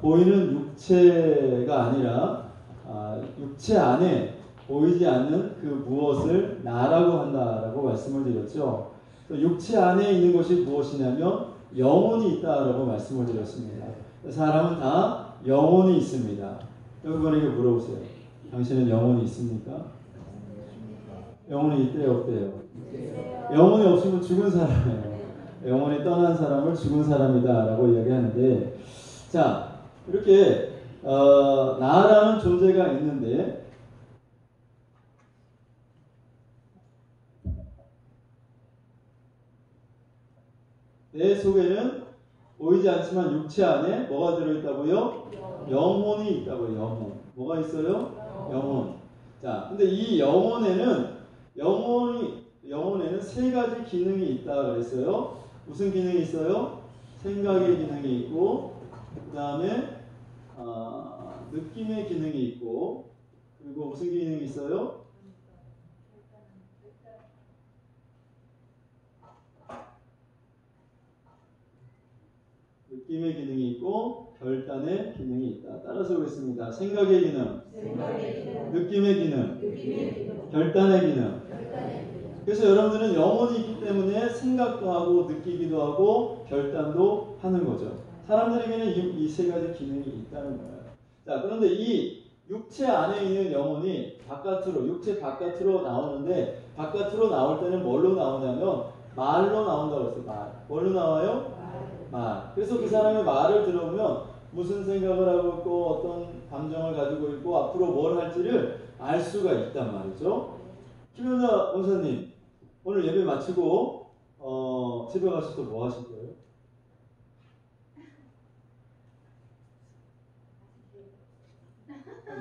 보이는 육체가 아니라 육체 안에 보이지 않는 그 무엇을 나라고 한다라고 말씀을 드렸죠. 육체 안에 있는 것이 무엇이냐면 영혼이 있다라고 말씀을 드렸습니다. 사람은 다 영혼이 있습니다. 여러분에게 물어보세요. 당신은 영혼이 있습니까? 영혼이 있대요, 없대요? 영혼이 없으면 죽은 사람이에요. 영혼이 떠난 사람을 죽은 사람이다 라고 이야기하는데, 자, 이렇게 나라는 존재가 있는데 내 속에는 보이지 않지만 육체 안에 뭐가 들어있다고요? 영혼이 있다고요. 영혼. 뭐가 있어요? 영혼. 자, 근데 이 영혼에는 세 가지 기능이 있다 그랬어요. 무슨 기능이 있어요? 생각의 기능이 있고, 그 다음에 느낌의 기능이 있고, 그리고 무슨 기능이 있어요? 느낌의 기능이 있고 결단의 기능이 있다. 따라서 보겠습니다. 생각의 기능, 느낌의 기능, 결단의 기능. 그래서 여러분들은 영혼이 있기 때문에 생각도 하고 느끼기도 하고 결단도 하는 거죠. 사람들에게는 이 세 가지 기능이 있다는 거예요. 자, 그런데 이 육체 안에 있는 영혼이 육체 바깥으로 나오는데, 바깥으로 나올 때는 뭘로 나오냐면 말로 나온다고 했어요. 말. 뭘로 나와요? 말. 그래서 그 사람의 말을 들어보면 무슨 생각을 하고 있고 어떤 감정을 가지고 있고 앞으로 뭘 할지를 알 수가 있단 말이죠. 김현자 원사님, 오늘 예배 마치고 집에 가서 또 뭐 하실 거예요?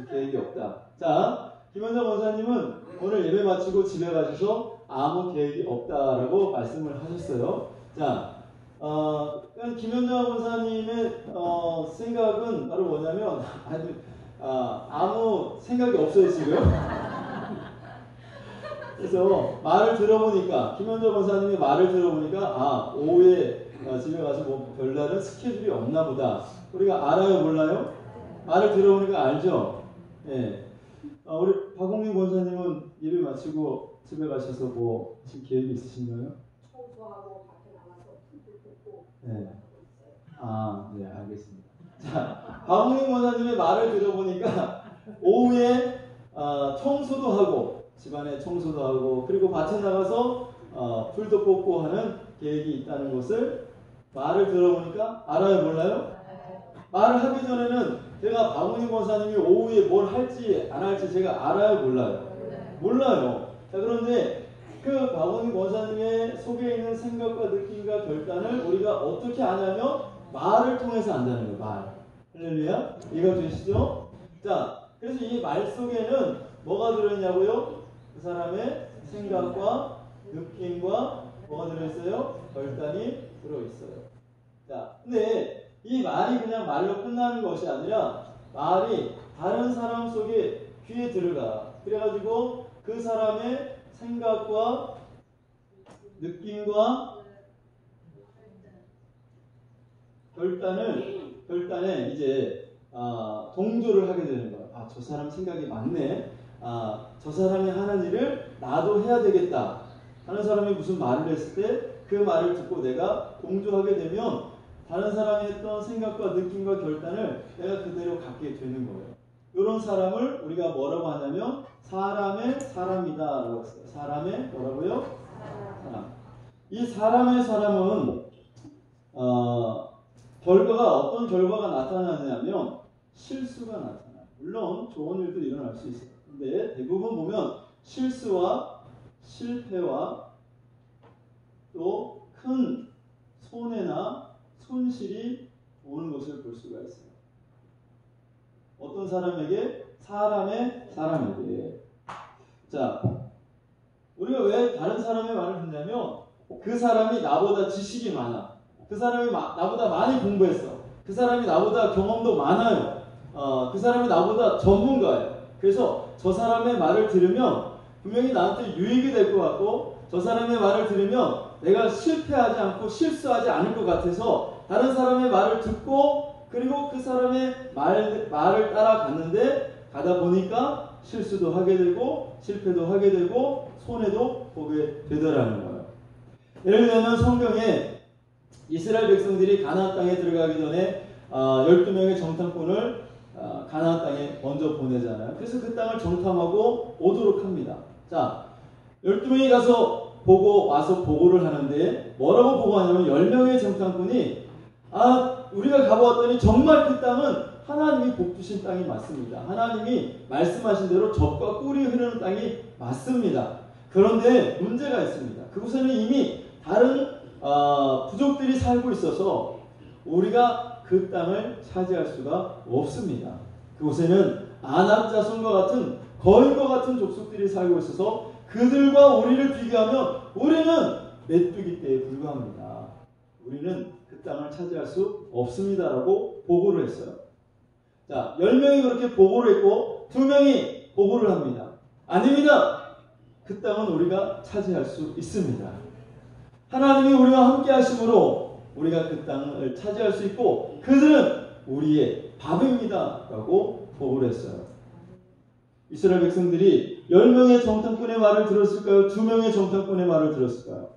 계획이 없다. 자, 김현자 원사님은 오늘 예배 마치고 집에 가셔서 아무 계획이 없다라고 말씀을 하셨어요. 자, 김현자 원사님의 생각은 바로 뭐냐면 아무 생각이 없어요 지금. 그래서 말을 들어보니까, 김현자 원사님의 말을 들어보니까 오후에 집에 가서 뭐 별다른 스케줄이 없나 보다. 우리가 알아요, 몰라요? 말을 들어보니까 알죠. 예. 우리 박홍민 권사님은 예배 마치고 집에 가셔서 뭐 지금 계획이 있으신가요? 청소하고 밖에 나가서 풀 뽑고. 네. 네, 알겠습니다. 자, 박홍민 권사님의 말을 들어보니까 오후에 청소도 하고, 집안에 청소도 하고, 그리고 밭에 나가서 풀도 뽑고 하는 계획이 있다는 것을 말을 들어보니까 알아요, 몰라요? 말을 하기 전에는 제가 박홍민 권사님이 오후에 뭘 할지 안 할지 제가 알아요, 몰라요? 몰라요. 자, 그런데 그 박홍민 권사님의 속에 있는 생각과 느낌과 결단을 우리가 어떻게 아냐면 말을 통해서 안다는 거예요. 말. 할렐루야? 이해가 되시죠? 자, 그래서 이 말 속에는 뭐가 들어있냐고요? 그 사람의 생각과 느낌과 뭐가 들어있어요? 결단이 들어있어요. 자, 근데 이 말이 그냥 말로 끝나는 것이 아니라 말이 다른 사람 속에 귀에 들어가. 그래가지고 그 사람의 생각과 느낌과 결단에 이제 동조를 하게 되는 거야. 저 사람 생각이 맞네. 저 사람이 하는 일을 나도 해야 되겠다. 다른 사람이 무슨 말을 했을 때 그 말을 듣고 내가 동조하게 되면 다른 사람이 했던 생각과 느낌과 결단을 내가 그대로 갖게 되는 거예요. 이런 사람을 우리가 뭐라고 하냐면 사람의 사람이다 라고 했어요. 사람의 뭐라고요? 사람. 이 사람의 사람은 어떤 결과가 나타나냐면 실수가 나타나요. 물론 좋은 일도 일어날 수 있어요. 근데 대부분 보면 실수와 실패와 또 큰 손해나 손실이 오는 것을 볼 수가 있어요. 어떤 사람에게? 사람에게. 자, 우리가 왜 다른 사람의 말을 듣냐면 그 사람이 나보다 지식이 많아. 그 사람이 나보다 많이 공부했어. 그 사람이 나보다 경험도 많아요. 그 사람이 나보다 전문가예요. 그래서 저 사람의 말을 들으면 분명히 나한테 유익이 될 것 같고, 저 사람의 말을 들으면 내가 실패하지 않고 실수하지 않을 것 같아서 다른 사람의 말을 듣고 그리고 그 사람의 말을 따라갔는데 가다 보니까 실수도 하게 되고 실패도 하게 되고 손해도 보게 되더라는 거예요. 예를 들면 성경에 이스라엘 백성들이 가나안 땅에 들어가기 전에 12명의 정탐꾼을 가나안 땅에 먼저 보내잖아요. 그래서 그 땅을 정탐하고 오도록 합니다. 자, 12명이 가서 와서 보고를 하는데 뭐라고 보고하냐면 10명의 정탐꾼이 우리가 가보았더니 정말 그 땅은 하나님이 복 주신 땅이 맞습니다. 하나님이 말씀하신 대로 젖과 꿀이 흐르는 땅이 맞습니다. 그런데 문제가 있습니다. 그곳에는 이미 다른 부족들이 살고 있어서 우리가 그 땅을 차지할 수가 없습니다. 그곳에는 아낙 자손과 같은 거인과 같은 족속들이 살고 있어서 그들과 우리를 비교하면 우리는 메뚜기 떼에 불과합니다. 우리는 그 땅을 차지할 수 없습니다라고 보고를 했어요. 자, 10명이 그렇게 보고를 했고 2명이 보고를 합니다. 아닙니다. 그 땅은 우리가 차지할 수 있습니다. 하나님이 우리와 함께 하심으로 우리가 그 땅을 차지할 수 있고 그들은 우리의 밥입니다 라고 보고를 했어요. 이스라엘 백성들이 10명의 정탐꾼의 말을 들었을까요? 2명의 정탐꾼의 말을 들었을까요?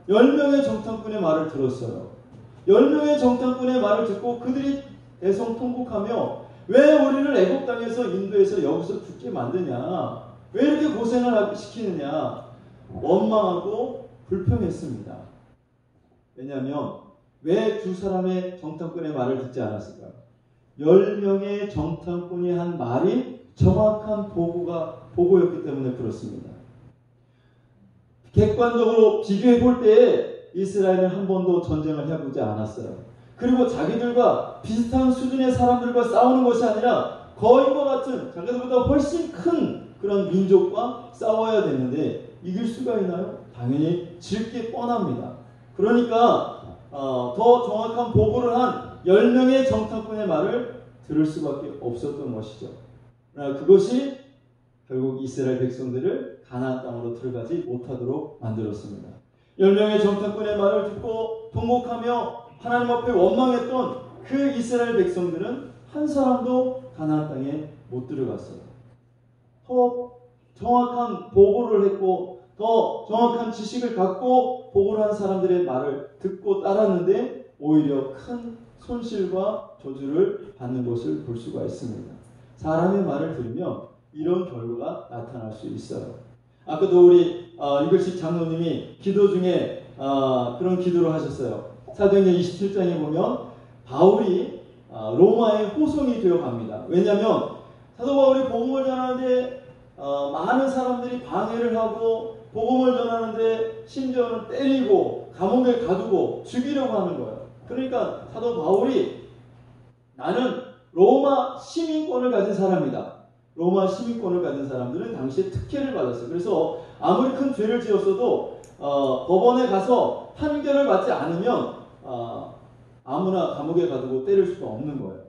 10명의 정탐꾼의 말을 들었어요. 10명의 정탐꾼의 말을 듣고 그들이 대성통곡하며 왜 우리를 애굽 땅에서 인도해서 여기서 죽게 만드냐, 왜 이렇게 고생을 시키느냐 원망하고 불평했습니다. 왜냐하면 왜 두 사람의 정탐꾼의 말을 듣지 않았을까요? 10명의 정탐꾼이 한 말이 정확한 보고였기 때문에 그렇습니다. 객관적으로 비교해 볼 때에 이스라엘은 한 번도 전쟁을 해보지 않았어요. 그리고 자기들과 비슷한 수준의 사람들과 싸우는 것이 아니라 거인과 같은 자기들보다 훨씬 큰 그런 민족과 싸워야 되는데 이길 수가 있나요? 당연히 질 게 뻔합니다. 그러니까 더 정확한 보고를 한 10명의 정탐꾼의 말을 들을 수밖에 없었던 것이죠. 그것이 결국 이스라엘 백성들을 가나안 땅으로 들어가지 못하도록 만들었습니다. 10명의 정탐꾼의 말을 듣고 통곡하며 하나님 앞에 원망했던 그 이스라엘 백성들은 한 사람도 가나안 땅에 못 들어갔어요. 더 정확한 보고를 했고 더 정확한 지식을 갖고 보고를 한 사람들의 말을 듣고 따랐는데 오히려 큰 손실과 저주를 받는 것을 볼 수가 있습니다. 사람의 말을 들으면 이런 결과가 나타날 수 있어요. 아까도 우리 이글식 장로님이 기도 중에 그런 기도를 하셨어요. 사도행전 27장에 보면 바울이 로마의 호송이 되어 갑니다. 왜냐하면 사도 바울이 복음을 전하는데 많은 사람들이 방해를 하고 복음을 전하는데 심지어는 때리고 감옥에 가두고 죽이려고 하는 거예요. 그러니까 사도 바울이 나는 로마 시민권을 가진 사람이다. 로마 시민권을 가진 사람들은 당시에 특혜를 받았어요. 그래서 아무리 큰 죄를 지었어도 법원에 가서 판결을 받지 않으면 아무나 감옥에 가두고 때릴 수가 없는 거예요.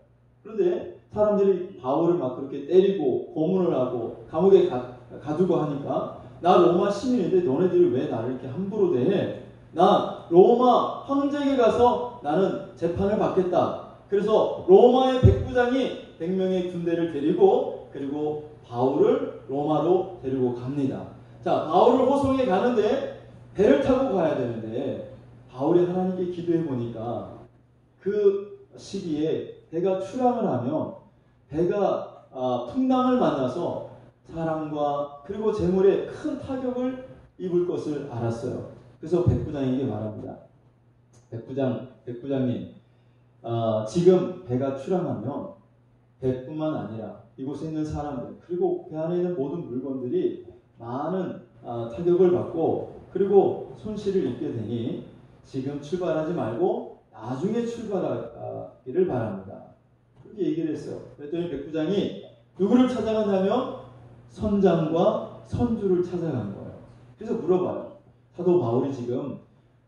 그런데 사람들이 바울을 막 그렇게 때리고 고문을 하고 감옥에 가두고 하니까 나 로마 시민인데 너네들이 왜 나를 이렇게 함부로 대해? 나 로마 황제에게 가서 나는 재판을 받겠다. 그래서 로마의 백부장이 100명의 군대를 데리고 그리고 바울을 로마로 데리고 갑니다. 자, 바울을 호송해 가는데 배를 타고 가야 되는데 바울이 하나님께 기도해 보니까 그 시기에 배가 출항을 하면 배가 풍랑을 만나서 사람과 그리고 재물에 큰 타격을 입을 것을 알았어요. 그래서 백부장에게 말합니다. 백부장님, 지금 배가 출항하면 배뿐만 아니라 이곳에 있는 사람들 그리고 배 안에 있는 모든 물건들이 많은 타격을 받고 그리고 손실을 입게 되니 지금 출발하지 말고 나중에 출발하기를 바랍니다. 그렇게 얘기를 했어요. 그랬더니 백부장이 누구를 찾아간다면 선장과 선주를 찾아간 거예요. 그래서 물어봐요. 사도 바울이 지금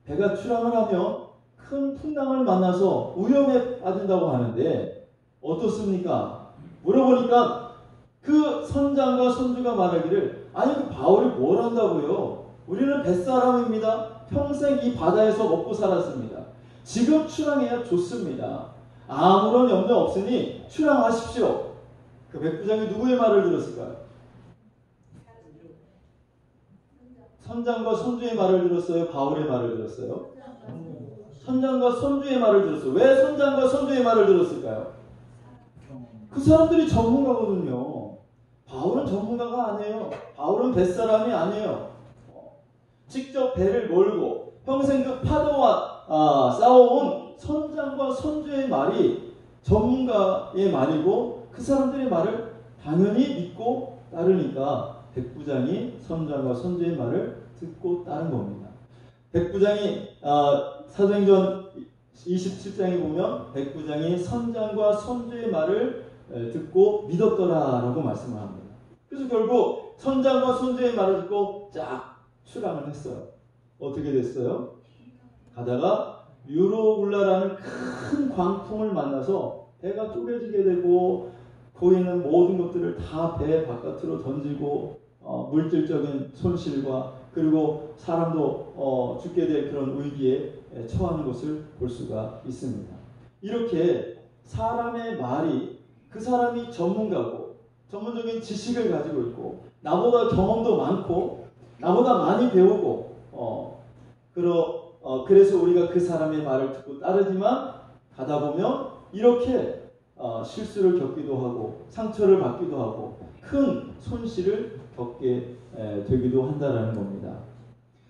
배가 출항을 하면 큰 풍랑을 만나서 위험에 빠진다고 하는데 어떻습니까? 물어보니까 그 선장과 선주가 말하기를 아니 그 바울이 뭘 한다고요? 우리는 뱃사람입니다. 평생 이 바다에서 먹고 살았습니다. 지금 출항해야 좋습니다. 아무런 염려 없으니 출항하십시오. 그 백부장이 누구의 말을 들었을까요? 선장과 손주의 말을 들었어요? 바울의 말을 들었어요? 선장과 손주의 말을 들었어요. 왜 선장과 손주의 말을 들었을까요? 그 사람들이 전문가거든요. 바울은 전문가가 아니에요. 바울은 뱃사람이 아니에요. 직접 배를 몰고 평생 그 파도와 싸워온 선장과 손주의 말이 전문가의 말이고 그 사람들의 말을 당연히 믿고 따르니까 백부장이 선장과 손주의 말을 듣고 따른 겁니다. 백부장이 사도행전 27장에 보면 백부장이 선장과 손주의 말을 듣고 믿었더라라고 말씀을 합니다. 그래서 결국 선장과 손주의 말을 듣고 쫙 출항을 했어요. 어떻게 됐어요? 가다가 유로굴라라는 큰 광풍을 만나서 배가 쪼개지게 되고 거기 있는 모든 것들을 다 배 바깥으로 던지고 물질적인 손실과 그리고 사람도 죽게 될 그런 위기에 처하는 것을 볼 수가 있습니다. 이렇게 사람의 말이 그 사람이 전문가고 전문적인 지식을 가지고 있고 나보다 경험도 많고 나보다 많이 배우고 그래서 우리가 그 사람의 말을 듣고 따르지만 가다 보면 이렇게 실수를 겪기도 하고 상처를 받기도 하고 큰 손실을 겪게 되기도 한다라는 겁니다.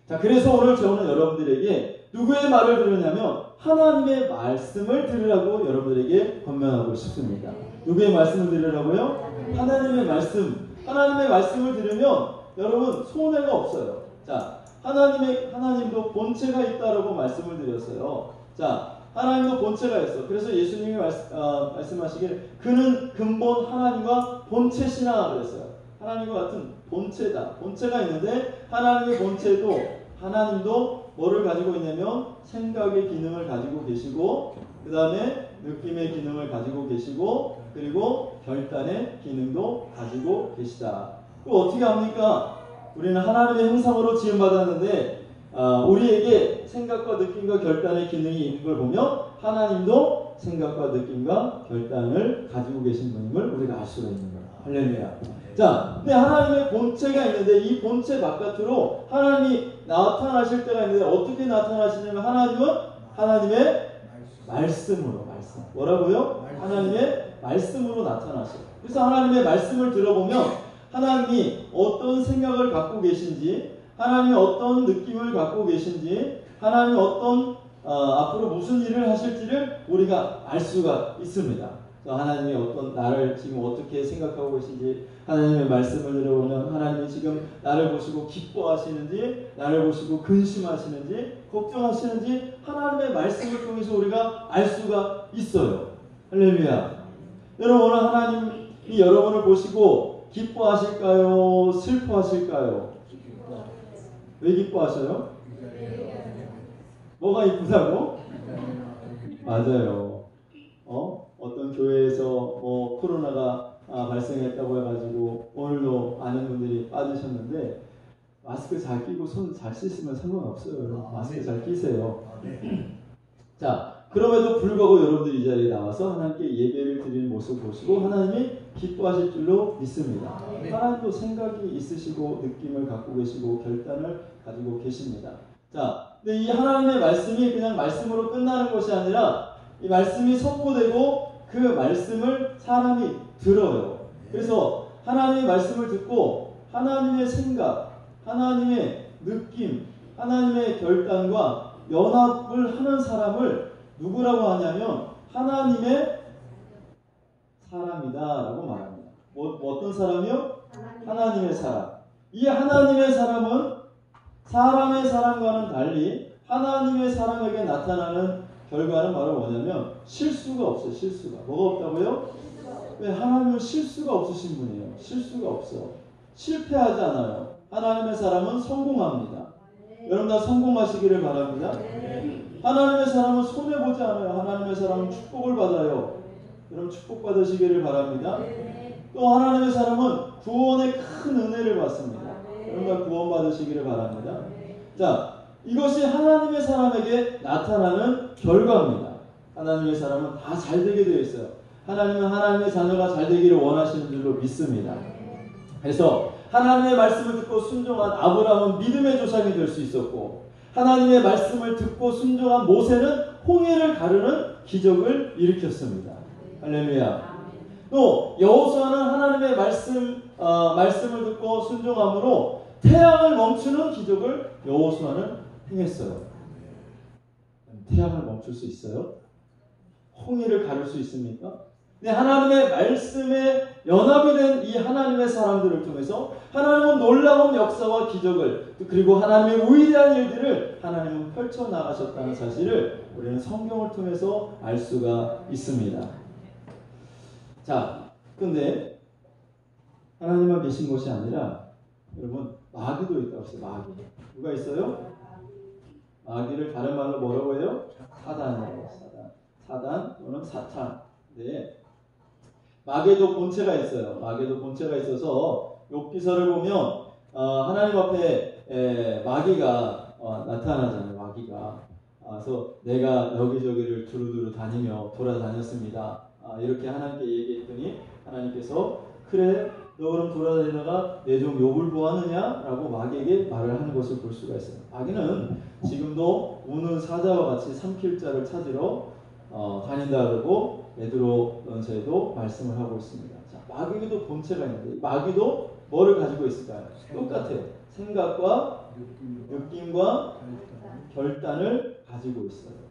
자, 그래서 오늘 저는 여러분들에게 누구의 말을 들으냐면 하나님의 말씀을 들으라고 여러분들에게 권면하고 싶습니다. 누구의 말씀을 들으라고요? 하나님의 말씀. 하나님의 말씀을 들으면 여러분 손해가 없어요. 자, 하나님도 본체가 있다라고 말씀을 드렸어요. 자, 하나님도 본체가 있어. 그래서 예수님이 말씀하시기를 그는 근본 하나님과 본체시나 그랬어요. 하나님과 같은 본체가 있는데 하나님의 본체도 하나님도 뭐를 가지고 있냐면 생각의 기능을 가지고 계시고 그 다음에 느낌의 기능을 가지고 계시고 그리고 결단의 기능도 가지고 계시다. 그럼 어떻게 합니까? 우리는 하나님의 형상으로 지음받았는데 우리에게 생각과 느낌과 결단의 기능이 있는 걸 보면 하나님도 생각과 느낌과 결단을 가지고 계신 분임을 우리가 알 수가 있는 거예요. 할렐루야. 자, 근데 하나님의 본체가 있는데 이 본체 바깥으로 하나님이 나타나실 때가 있는데 어떻게 나타나시냐면 하나님의 말씀으로 뭐라고요? 하나님의 말씀으로 나타나셔요. 그래서 하나님의 말씀을 들어보면 하나님이 어떤 생각을 갖고 계신지 하나님이 어떤 느낌을 갖고 계신지 하나님이 어떤 앞으로 무슨 일을 하실지를 우리가 알 수가 있습니다. 하나님이 나를 지금 어떻게 생각하고 계신지 하나님의 말씀을 들어보면 하나님이 지금 나를 보시고 기뻐하시는지 나를 보시고 근심하시는지 걱정하시는지 하나님의 말씀을 통해서 우리가 알 수가 있어요. 할렐루야. 여러분 오늘 하나님이 여러분을 보시고 기뻐하실까요? 슬퍼하실까요? 왜 기뻐하셔요? 뭐가 이쁘다고? 맞아요. 어떤 교회에서 코로나가 발생했다고 해가지고 오늘도 많은 분들이 빠지셨는데 마스크 잘 끼고 손 잘 씻으면 상관없어요. 마스크 잘 끼세요. 자, 그럼에도 불구하고 여러분들이 이 자리에 나와서 하나님께 예배를 드리는 모습을 보시고 하나님이 기뻐하실 줄로 믿습니다. 하나님도 생각이 있으시고 느낌을 갖고 계시고 결단을 가지고 계십니다. 자, 근데 이 하나님의 말씀이 그냥 말씀으로 끝나는 것이 아니라 이 말씀이 선포되고 그 말씀을 사람이 들어요. 그래서 하나님의 말씀을 듣고 하나님의 생각, 하나님의 느낌, 하나님의 결단과 연합을 하는 사람을 누구라고 하냐면 하나님의 사람이다라고 말합니다. 어떤 사람이요? 하나님의 사람. 이 하나님의 사람은 사람의 사람과는 달리 하나님의 사람에게 나타나는 결과는 바로 뭐냐면 실수가 없어요. 실수가. 뭐가 없다고요? 왜? 하나님은 실수가 없으신 분이에요. 실수가 없어. 실패하지 않아요. 하나님의 사람은 성공합니다. 여러분 다 성공하시기를 바랍니다. 하나님의 사람은 손해보지 않아요. 하나님의 사람은 축복을 받아요. 여러분 축복받으시기를 바랍니다. 또 하나님의 사람은 구원의 큰 은혜를 받습니다. 여러분 다 구원받으시기를 바랍니다. 자, 이것이 하나님의 사람에게 나타나는 결과입니다. 하나님의 사람은 다 잘 되게 되어 있어요. 하나님은 하나님의 자녀가 잘 되기를 원하시는 줄로 믿습니다. 그래서 하나님의 말씀을 듣고 순종한 아브라함은 믿음의 조상이 될 수 있었고, 하나님의 말씀을 듣고 순종한 모세는 홍해를 가르는 기적을 일으켰습니다. 할렐루야. 또 여호수아는 하나님의 말씀을 듣고 순종함으로 태양을 멈추는 기적을 여호수아는 행했어요. 태양을 멈출 수 있어요? 홍해를 가를 수 있습니까? 근데 하나님의 말씀에 연합이 된 이 하나님의 사람들을 통해서 하나님은 놀라운 역사와 기적을, 그리고 하나님의 위대한 일들을 하나님은 펼쳐나가셨다는 사실을 우리는 성경을 통해서 알 수가 있습니다. 자, 근데 하나님만 계신 것이 아니라 여러분 마귀도 있다고 했어요. 마귀. 누가 있어요? 마귀를 다른 말로 뭐라고 해요? 사단이라고 해요. 사단 또는 사탄. 네. 마귀도 본체가 있어요. 마귀도 본체가 있어서 욥기서를 보면 하나님 앞에 마귀가 나타나잖아요. 마귀가. 그래서 내가 여기저기를 두루두루 다니며 돌아다녔습니다. 이렇게 하나님께 얘기했더니 하나님께서 그래 너 그럼 돌아다니다가 내 종 욥을 보았느냐? 라고 마귀에게 말을 하는 것을 볼 수가 있어요. 마귀는 지금도 우는 사자와 같이 삼킬 자를 찾으러 다닌다 그러고 베드로전서에도 말씀을 하고 있습니다. 자, 마귀도 본체가 있는데 마귀도 뭐를 가지고 있을까요? 똑같아요. 생각과 느낌과 결단을 가지고 있어요.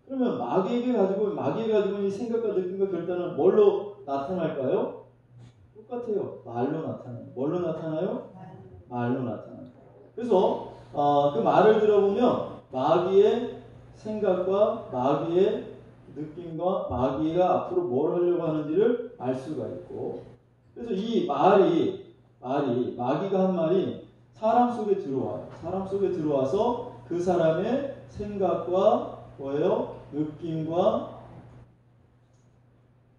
그러면 마귀가 가지고 있는 생각과 느낌과 결단은 뭘로 나타날까요? 똑같아요. 말로 나타나요. 뭘로 나타나요? 말로 나타나요. 그래서 그 말을 들어보면 마귀의 생각과 마귀의 느낌과 마귀가 앞으로 뭘 하려고 하는지를 알 수가 있고, 그래서 이 마귀가 한 말이 사람 속에 들어와요. 사람 속에 들어와서 그 사람의 생각과 뭐예요? 느낌과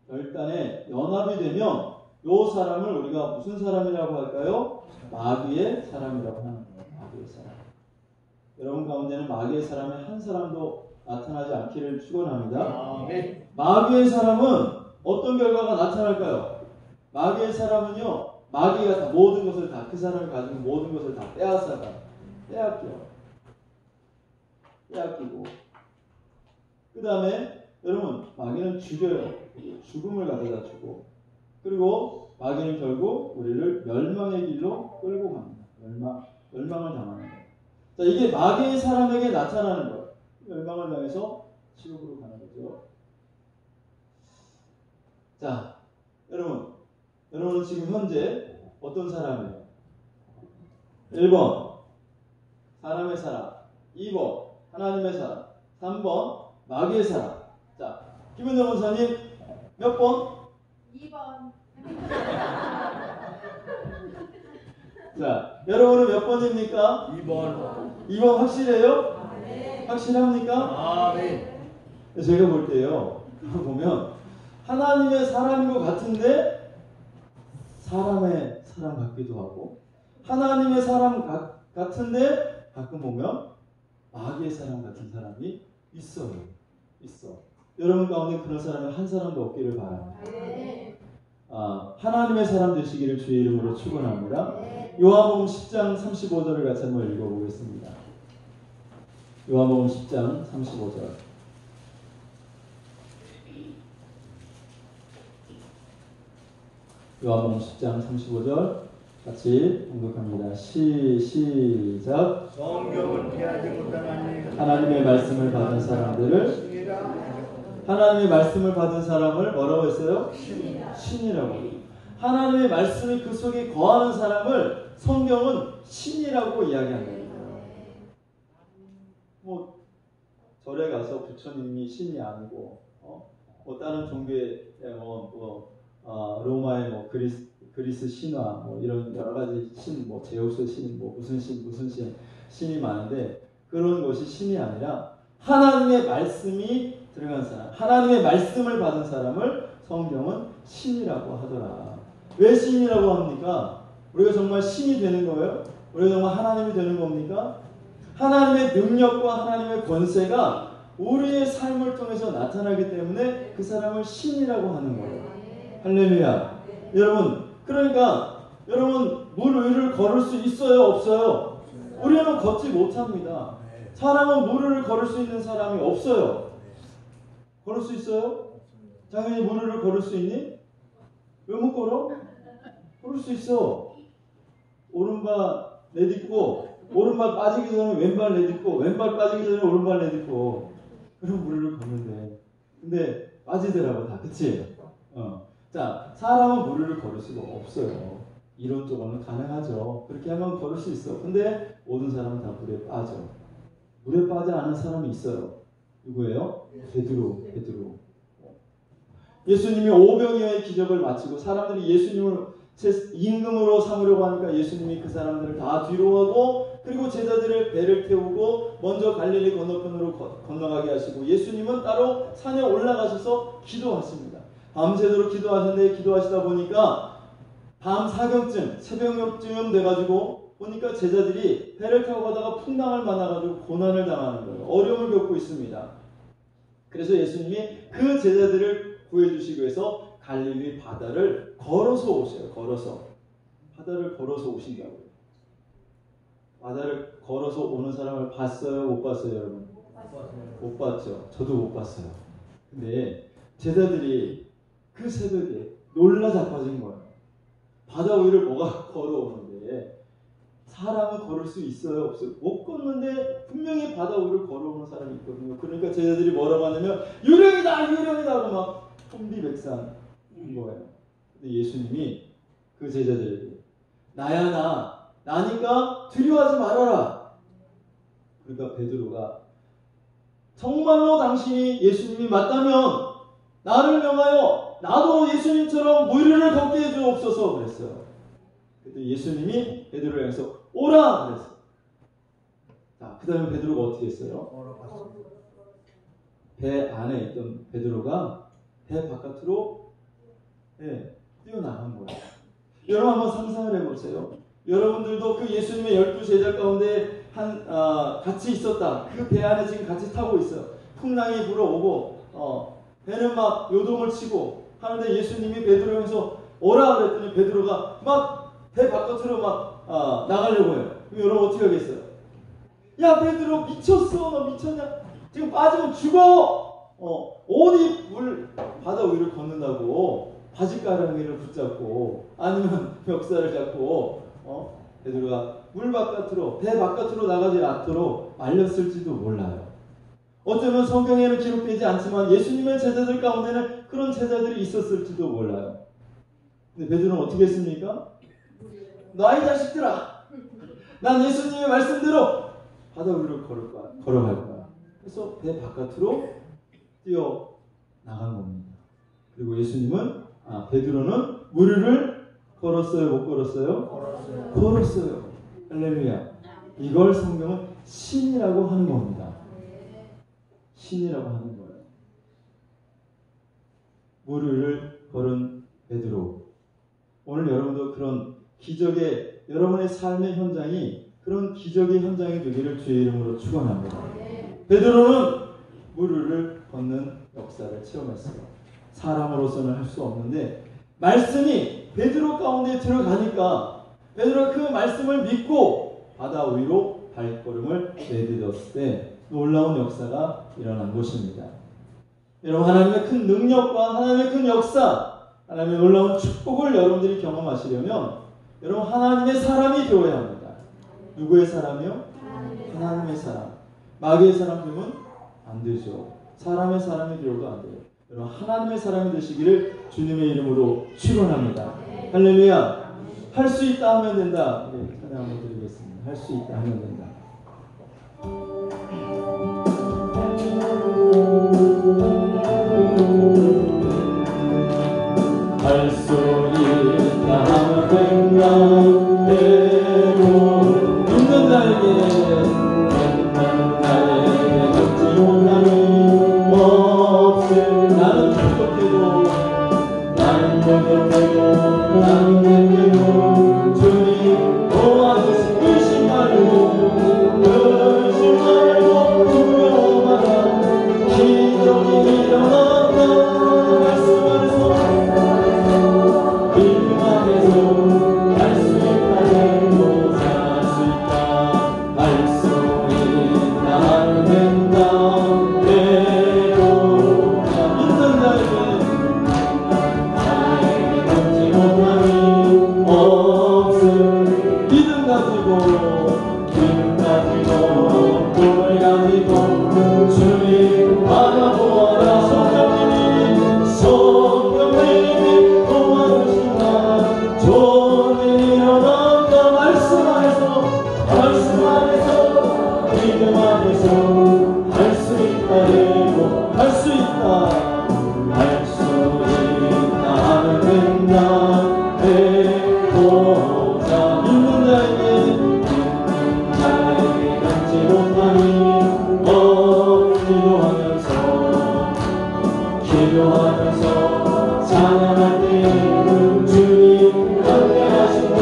결단에 연합이 되면 이 사람을 우리가 무슨 사람이라고 할까요? 마귀의 사람이라고 하는 거예요. 마귀의 사람. 여러분 가운데는 마귀의 사람이 한 사람도 나타나지 않기를 축원합니다. 마귀의 사람은 어떤 결과가 나타날까요? 마귀의 사람은요, 마귀가 다 모든 것을 다 그 사람이 가지고 모든 것을 다 빼앗기고, 그 다음에 여러분 마귀는 죽여요. 죽음을 가져다 주고, 그리고 마귀는 결국 우리를 멸망의 길로 끌고 갑니다. 멸망을 당하는 거예요. 자, 이게 마귀의 사람에게 나타나는 거예요. 멸망을 당해서 지옥으로 가는 거죠. 자, 여러분은 지금 현재 어떤 사람이에요? 1번 사람의 사람, 2번 하나님의 사람, 3번 마귀의 사람. 자, 김은정 원사님 몇 번? 2번. 자, 여러분은 몇 번입니까? 2번. 2번 확실해요? 네. 확실합니까? 네. 제가 볼 때요, 보면 하나님의 사람인 것 같은데 사람의 사람 같기도 하고, 하나님의 사람 같은데 가끔 보면 마귀의 사람 같은 사람이 있어. 여러분 가운데 그런 사람이 한 사람도 없기를 바랍니다. 네. 하나님의 사람 되시기를 주의 이름으로 축원합니다. 네. 요한복음 10장 35절을 같이 한번 읽어보겠습니다. 요한복음 10장 35절. 요한복음 10장 35절 같이 공독합니다. 시작. 성경을 피하지 못한 하나님의 말씀을 받은 사람들을, 하나님의 말씀을 받은 사람을 뭐라고 했어요? 신이라고. 하나님의 말씀이 그 속에 거하는 사람을 성경은 신이라고 이야기합니다. 뭐 절에 가서 부처님이 신이 아니고, 뭐 다른 종교의 로마의 뭐 그리스 신화 뭐 이런 여러 가지 신, 뭐 제우스 신, 뭐 무슨 신이 많은데, 그런 것이 신이 아니라 하나님의 말씀이 들어간 사람, 하나님의 말씀을 받은 사람을 성경은 신이라고 하더라. 왜 신이라고 합니까? 우리가 정말 신이 되는 거예요? 우리가 정말 하나님이 되는 겁니까? 하나님의 능력과 하나님의 권세가 우리의 삶을 통해서 나타나기 때문에 그 사람을 신이라고 하는 거예요. 할렐루야. 여러분, 그러니까 여러분 물 위를 걸을 수 있어요, 없어요? 우리는 걷지 못합니다. 사람은 물 위를 걸을 수 있는 사람이 없어요. 걸을 수 있어요? 당연히 물 위를 걸을 수 있니? 왜 못 걸어? 걸을 수 있어. 오른발 내딛고 오른발 빠지기 전에 왼발 내딛고 왼발 빠지기 전에 오른발 내딛고 그럼 물을 걷는데 근데 빠지더라고 다. 그치? 자, 사람은 물을 걸을 수가 없어요. 이론적으로는 가능하죠. 그렇게 하면 걸을 수 있어. 근데 모든 사람은 다 물에 빠져. 물에 빠져 않은 사람이 있어요. 누구예요? 베드로. 예수님이 오병이어의 기적을 마치고 사람들이 예수님을 임금으로 삼으려고 하니까 예수님이 그 사람들을 다 뒤로 하고 그리고 제자들을 배를 태우고 먼저 갈릴리 건너편으로 건너가게 하시고 예수님은 따로 산에 올라가셔서 기도하십니다. 밤새도록 기도하셨는데 기도하시다 보니까 밤 사경쯤 새벽녘쯤 돼가지고 보니까 제자들이 배를 타고 가다가 풍랑을 만나가지고 고난을 당하는 거예요. 어려움을 겪고 있습니다. 그래서 예수님이 그 제자들을 구해주시기 위해서 갈릴리 바다를 걸어서 오셔요. 바다를 걸어서 오신다고요. 바다를 걸어서 오는 사람을 봤어요? 못 봤어요, 여러분? 못 봤죠. 저도 못 봤어요. 근데 제자들이 그 새벽에 놀라 자빠진 거예요. 바다 위를 뭐가 걸어오는데 사람은 걸을 수 있어요? 없어요? 못 걷는데 분명히 바다 위를 걸어오는 사람이 있거든요. 그러니까 제자들이 뭐라고 하냐면 유령이다 하고 막 혼비백산인 거예요. 근데 예수님이 그 제자들에게 나야 나니까 두려워하지 말아라. 그러니까 베드로가 정말로 당신이 예수님이 맞다면 나를 명하여 나도 예수님처럼 무리를 걷게 해주옵소서 그랬어요. 그때 예수님이 베드로를 향해서 오라 그랬어요. 자, 그 다음에 베드로가 어떻게 했어요? 배 안에 있던 베드로가 배 바깥으로 뛰어나간 거예요. 여러분 한번 상상을 해보세요. 여러분들도 그 예수님의 12 제자 가운데 같이 있었다. 그 배 안에 지금 같이 타고 있어요. 풍랑이 불어오고 배는 막 요동을 치고 하는데 예수님이 베드로에서 오라 그랬더니 베드로가 막 배 바깥으로 막 나가려고 해요. 그럼 여러분 어떻게 하겠어요? 야 베드로 미쳤어. 너 미쳤냐? 지금 빠지면 죽어. 어디 물 바다 위를 걷는다고 바지가랑이를 붙잡고 아니면 벽살을 잡고 베드로가 물 바깥으로 배 바깥으로 나가지 않도록 말렸을지도 몰라요. 어쩌면 성경에는 기록되지 않지만 예수님의 제자들 가운데는 그런 제자들이 있었을지도 몰라요. 근데 베드로는 어떻게 했습니까? 너희 자식들아, 난 예수님의 말씀대로 바다 위를 걸어갈 거야. 그래서 배 바깥으로 뛰어 나간 겁니다. 그리고 예수님은 베드로는 무리를 걸었어요? 못 걸었어요? 걸었어요. 할렐루야. 이걸 성경은 신이라고 하는 겁니다. 신이라고 하는 거예요. 무리를 걸은 베드로. 오늘 여러분도 그런 기적의 여러분의 삶의 현장이 그런 기적의 현장이 되기를 주의 이름으로 축원합니다. 베드로는 무리를 걷는 역사를 체험했어요. 사람으로서는 할 수 없는데 말씀이 베드로 가운데 들어가니까 베드로가 그 말씀을 믿고 바다 위로 발걸음을 내딛었을 때 놀라운 역사가 일어난 것입니다. 여러분 하나님의 큰 능력과 하나님의 큰 역사, 하나님의 놀라운 축복을 여러분들이 경험하시려면 여러분 하나님의 사람이 되어야 합니다. 누구의 사람이요? 하나님의 사람. 마귀의 사람 되면 안 되죠. 사람의 사람이 되어도 안 돼요. 여러분 하나님의 사람이 되시기를 주님의 이름으로 축원합니다. 할렐루야. 할 수 있다 하면 된다. 네, 찬양 한번 드리겠습니다. 할 수 있다 하면 된다. 할 수 있다 하면 된다. 믿는 자에게 적지 못하는 없음. 나는 부족해도 나는 부족해도 나는 부족해도 주님 도와주시. 의심 말고 두려워 마라. 찬양할 때에는 주님 함께하신다.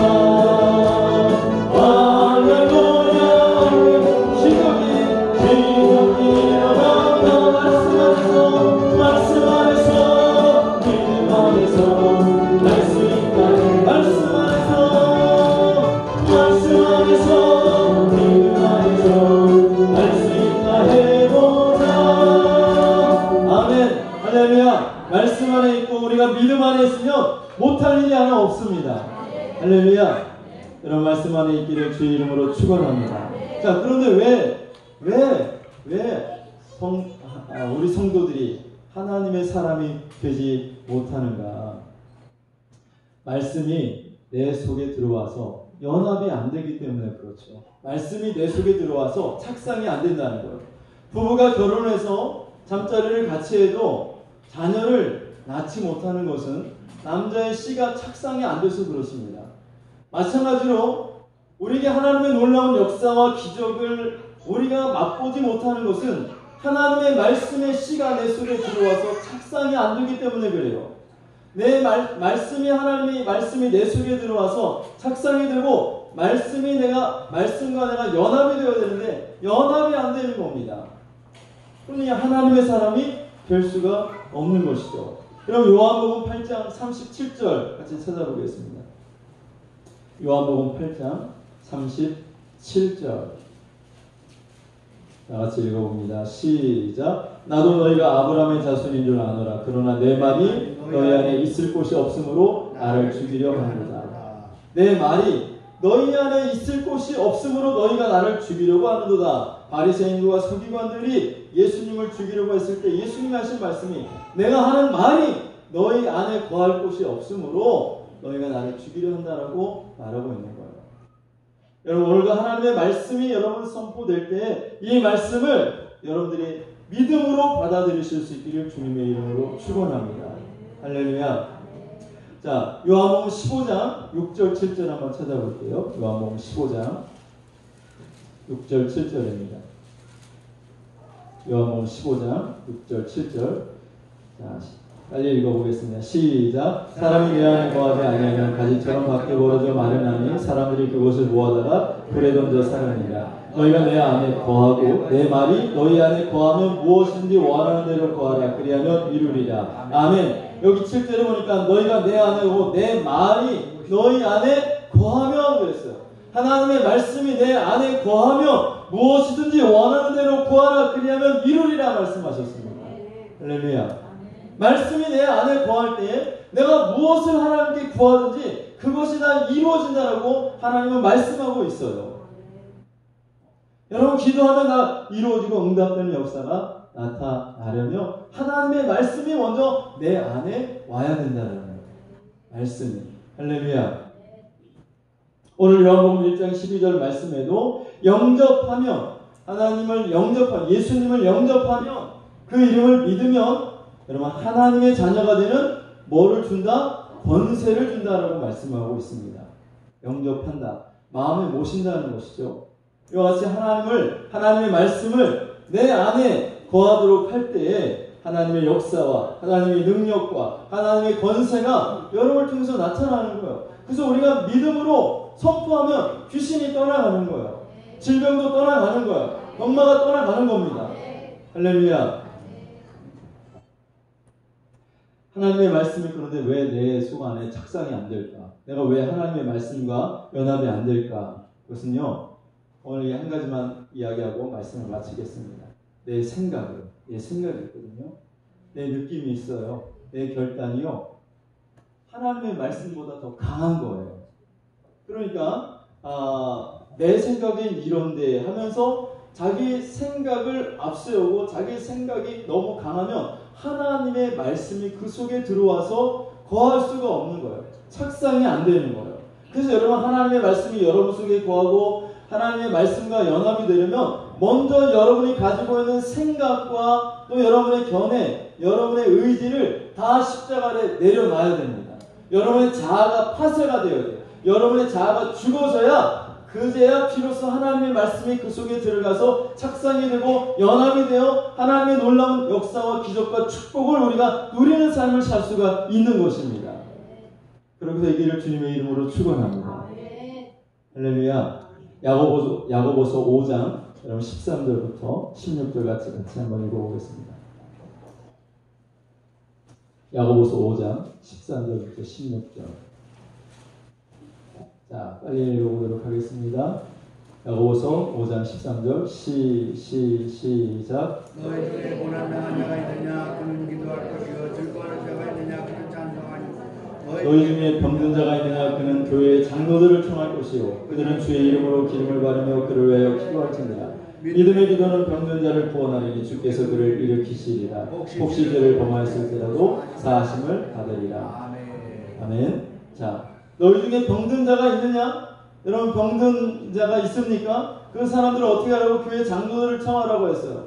말씀 안에 있고 우리가 믿음 안에 있으면 못할 일이 하나 없습니다. 할렐루야. 이런 말씀 안에 있기를 주의 이름으로 축원합니다. 자, 그런데 왜 우리 성도들이 하나님의 사람이 되지 못하는가? 말씀이 내 속에 들어와서 연합이 안 되기 때문에 그렇죠. 말씀이 내 속에 들어와서 착상이 안 된다는 거예요. 부부가 결혼해서 잠자리를 같이 해도 자녀를 낳지 못하는 것은 남자의 씨가 착상이 안 돼서 그렇습니다. 마찬가지로 우리에게 하나님의 놀라운 역사와 기적을 우리가 맛보지 못하는 것은 하나님의 말씀의 씨가 내 속에 들어와서 착상이 안 되기 때문에 그래요. 내 말씀이 하나님의 말씀이 내 속에 들어와서 착상이 되고 말씀과 내가 연합이 되어야 되는데 연합이 안 되는 겁니다. 그러니 하나님의 사람이 될 수가 없는 것이죠. 그럼 요한복음 8장 37절 같이 찾아보겠습니다. 요한복음 8장 37절 다 같이 읽어봅니다. 시작. 나도 너희가 아브라함의 자손인 줄 아노라. 그러나 내 말이 너희 안에 있을 곳이 없으므로 나를 죽이려 하는도다. 내 말이 너희 안에 있을 곳이 없으므로 너희가 나를 죽이려고 하는도다. 바리새인과 서기관들이 예수님을 죽이려고 했을 때 예수님이 하신 말씀이 내가 하는 말이 너희 안에 거할 곳이 없으므로 너희가 나를 죽이려 한다라고 말하고 있는 거예요. 여러분, 오늘도 하나님의 말씀이 여러분 선포될 때 이 말씀을 여러분들이 믿음으로 받아들이실 수 있기를 주님의 이름으로 축원합니다. 할렐루야. 자, 요한복음 15장 6절 7절 한번 찾아볼게요. 요한복음 15장 6절 7절입니다. 요한복음 15장 6절 7절. 자, 빨리 읽어보겠습니다. 시작. 사람이 내 안에 거하지 아니하면 가지처럼 밖에 벌어져 마르나니 사람들이 그것을 모아다가 불에 던져 살으니라. 너희가 내 안에 거하고 내 말이 너희 안에 거하면 무엇인지 원하는 대로 거하라. 그리하면 이루리라. 아멘. 여기 7절에 보니까 너희가 내 안에 오고 내 말이 너희 안에 거하면 그랬어요. 하나님의 말씀이 내 안에 거하면 무엇이든지 원하는 대로 구하라. 그리하면 이루리라 말씀하셨습니다. 할렐루야. 말씀이 내 안에 거할 때에 내가 무엇을 하나님께 구하든지 그것이 다 이루어진다라고 하나님은 말씀하고 있어요. 여러분, 기도하면 다 이루어지고 응답되는 역사가 나타나려면 하나님의 말씀이 먼저 내 안에 와야 된다는 거예요. 말씀이. 할렐루야. 오늘 요한복음 1장 12절 말씀에도 영접하면 예수님을 영접하면 그 이름을 믿으면 여러분 하나님의 자녀가 되는 뭐를 준다? 권세를 준다라고 말씀하고 있습니다. 영접한다. 마음에 모신다는 것이죠. 이와 같이 하나님의 말씀을 내 안에 거하도록 할 때에 하나님의 역사와 하나님의 능력과 하나님의 권세가 여러분을 통해서 나타나는 거예요. 그래서 우리가 믿음으로 선포하면 귀신이 떠나가는 거예요. 질병도 떠나가는 거예요. 병마가 떠나가는 겁니다. 할렐루야. 하나님의 말씀이 그런데 왜 내 속 안에 착상이 안 될까? 내가 왜 하나님의 말씀과 연합이 안 될까? 그것은요, 오늘 한 가지만 이야기하고 말씀을 마치겠습니다. 내 생각이 있거든요. 내 느낌이 있어요. 내 결단이요. 하나님의 말씀보다 더 강한 거예요. 그러니까 내 생각엔 이런데 하면서 자기 생각을 앞세우고 자기 생각이 너무 강하면 하나님의 말씀이 그 속에 들어와서 거할 수가 없는 거예요. 착상이 안 되는 거예요. 그래서 여러분, 하나님의 말씀이 여러분 속에 거하고 하나님의 말씀과 연합이 되려면 먼저 여러분이 가지고 있는 생각과 또 여러분의 견해, 여러분의 의지를 다 십자가 아래 내려놔야 됩니다. 여러분의 자아가 파쇄가 되어야 돼요. 여러분의 자아가 죽어져야 그제야 비로소 하나님의 말씀이 그 속에 들어가서 착상이 되고 연합이 되어 하나님의 놀라운 역사와 기적과 축복을 우리가 누리는 삶을 살 수가 있는 것입니다. 그렇게 되기를 주님의 이름으로 축원합니다. 할렐루야. 야고보서 5장 여러분 13절부터 16절 같이 한번 읽어보겠습니다. 야고보서 5장 13절부터 16절. 자, 빨리 읽어보도록 하겠습니다. 야고보서 5장 13절 시작. 너희 중에 고난당한 자가 있느냐 그는 기도할 것이요 즐거워하는 자가 있느냐 그는 찬송하니 너희 중에 병든 자가 있느냐 그는 교회의 장로들을 청할 것이요 그들은 주의 이름으로 기름을 바르며 그를 위하여 기도할지니라. 믿음의 기도는 병든 자를 구원하리니 주께서 그를 일으키시리라. 혹시 죄를 범하였을지라도 사하심을 받으리라. 아멘. 자, 너희 중에 병든 자가 있느냐? 여러분 병든 자가 있습니까? 그 사람들을 어떻게 하라고? 교회 장로들을 청하라고 했어요.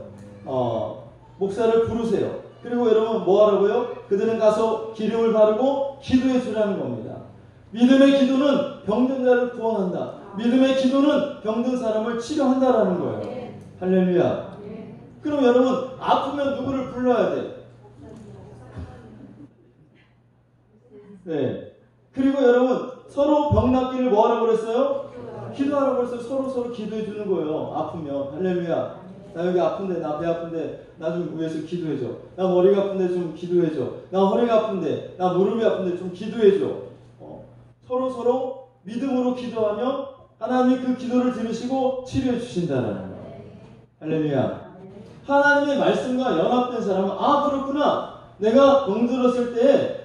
목사를 부르세요. 그리고 여러분 뭐 하라고요? 그들은 가서 기름을 바르고 기도해 주라는 겁니다. 믿음의 기도는 병든 자를 구원한다. 믿음의 기도는 병든 사람을 치료한다라는 거예요. 할렐루야. 그럼 여러분 아프면 누구를 불러야 돼? 네. 그리고 여러분 서로 병 낫기를 뭐 하라고 그랬어요? 기도하라고 그랬어요. 서로 기도해 주는 거예요. 아프면. 할렐루야. 나 여기 아픈데, 나 배 아픈데, 나 좀 위해서 기도해줘. 나 머리가 아픈데 좀 기도해줘. 나 허리가 아픈데, 나 무릎이 아픈데 좀 기도해줘. 서로 믿음으로 기도하면 하나님이 그 기도를 들으시고 치료해 주신다는 거예요. 할렐루야. 하나님의 말씀과 연합된 사람은 그렇구나. 내가 병들었을 때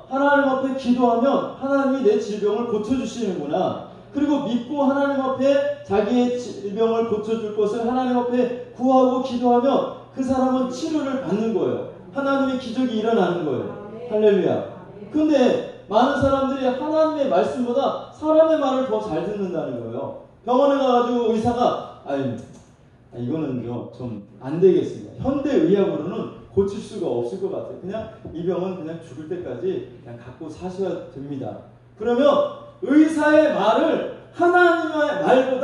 하나님 앞에 기도하면 하나님이 내 질병을 고쳐주시는구나. 그리고 믿고 하나님 앞에 자기의 질병을 고쳐줄 것을 하나님 앞에 구하고 기도하면 그 사람은 치료를 받는 거예요. 하나님의 기적이 일어나는 거예요. 할렐루야. 근데 많은 사람들이 하나님의 말씀보다 사람의 말을 더 잘 듣는다는 거예요. 병원에 가가지고 의사가 이거는 좀 안 되겠습니다. 현대의학으로는 고칠 수가 없을 것 같아요. 그냥 이 병은 그냥 죽을 때까지 그냥 갖고 사셔야 됩니다. 그러면 의사의 말을 하나님의 말보다